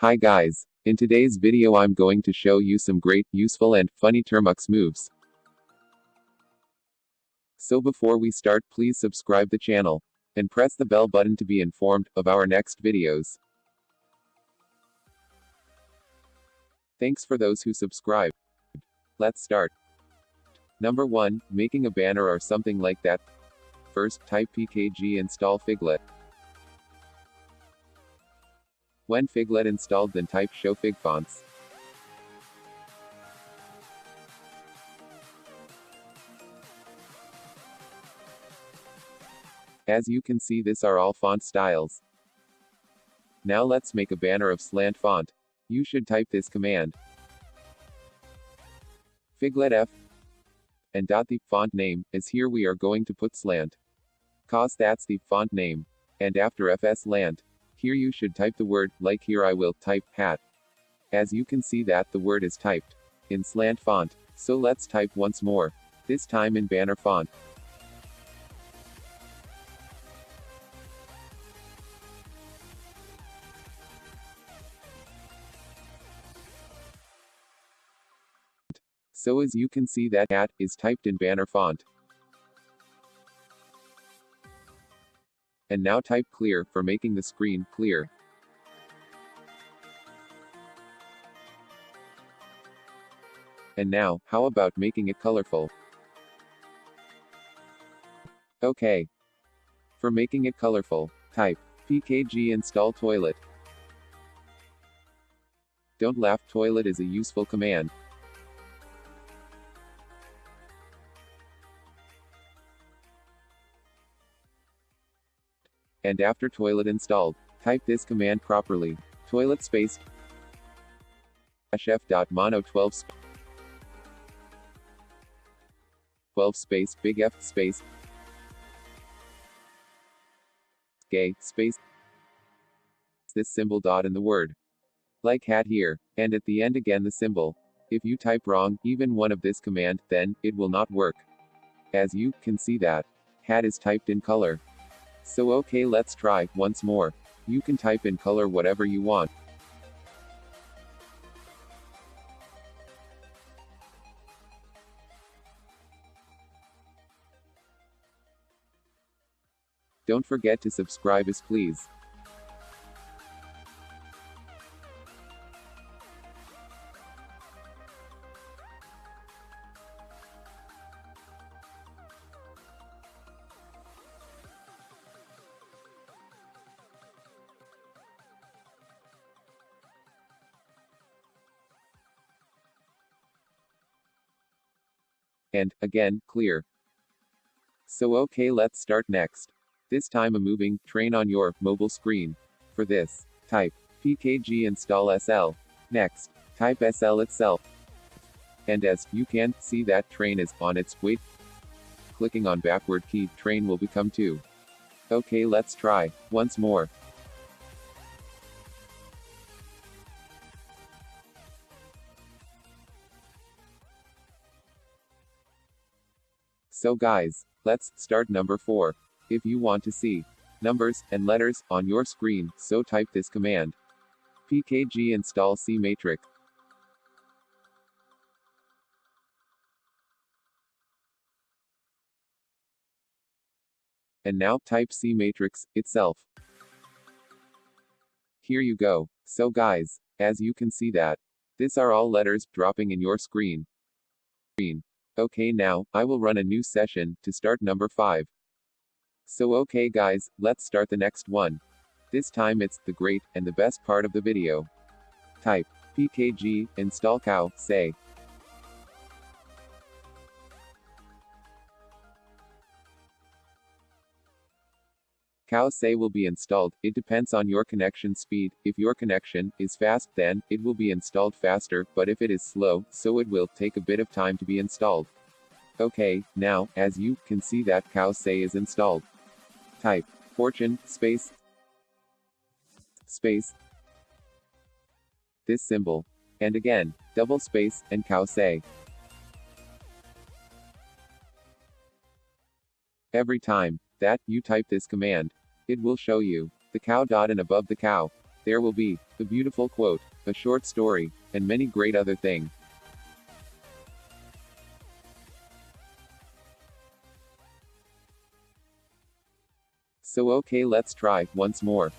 Hi guys. In today's video I'm going to show you some great, useful and funny termux moves. So before we start, please subscribe the channel and press the bell button to be informed of our next videos. Thanks for those who subscribe. Let's start. Number 1, making a banner or something like that. First, type pkg install Figlet. When Figlet installed, then type show fig fonts. As you can see, these are all font styles. Now let's make a banner of slant font. You should type this command. Figlet F and the font name, as here we are going to put slant. Cause that's the font name. And after fs lant, here you should type the word, like here I will type hat. As you can see that the word is typed in slant font. So let's type once more, this time in banner font. So as you can see that hat is typed in banner font. And now type clear for making the screen clear. And now, how about making it colorful? Okay. For making it colorful, type pkg install toilet. Don't laugh, toilet is a useful command. And after toilet installed, type this command properly. Toilet space f.mono 12 space big F space gay space this symbol dot in the word. Like hat here. And at the end again the symbol. If you type wrong, even one of this command, then it will not work. As you can see that hat is typed in color. So okay, let's try once more. You can type in color whatever you want. Don't forget to subscribe us please. And, again, clear. So okay, let's start next. This time a moving train on your mobile screen. For this, type pkg install sl. Next, type sl itself. And as you can see, that train is on its way. Clicking on backward key, train will become 2. Okay, let's try once more. So guys, let's start number 4. If you want to see numbers and letters on your screen, so type this command. pkg install C matrix. And now type C matrix itself. Here you go. So guys, as you can see that these are all letters dropping in your screen. Okay, now I will run a new session to start number 5. So okay guys, let's start the next one. This time it's the great and the best part of the video. Type pkg install cow say. Cow say will be installed. It depends on your connection speed. If your connection is fast, then it will be installed faster, but if it is slow, so it will take a bit of time to be installed. Okay, now, as you can see that cow say is installed. Type fortune space this symbol. And again, double space and cow say. Every time that you type this command, it will show you the cow dot and above the cow, There will be a beautiful quote, a short story, and many great other things. So okay, let's try once more.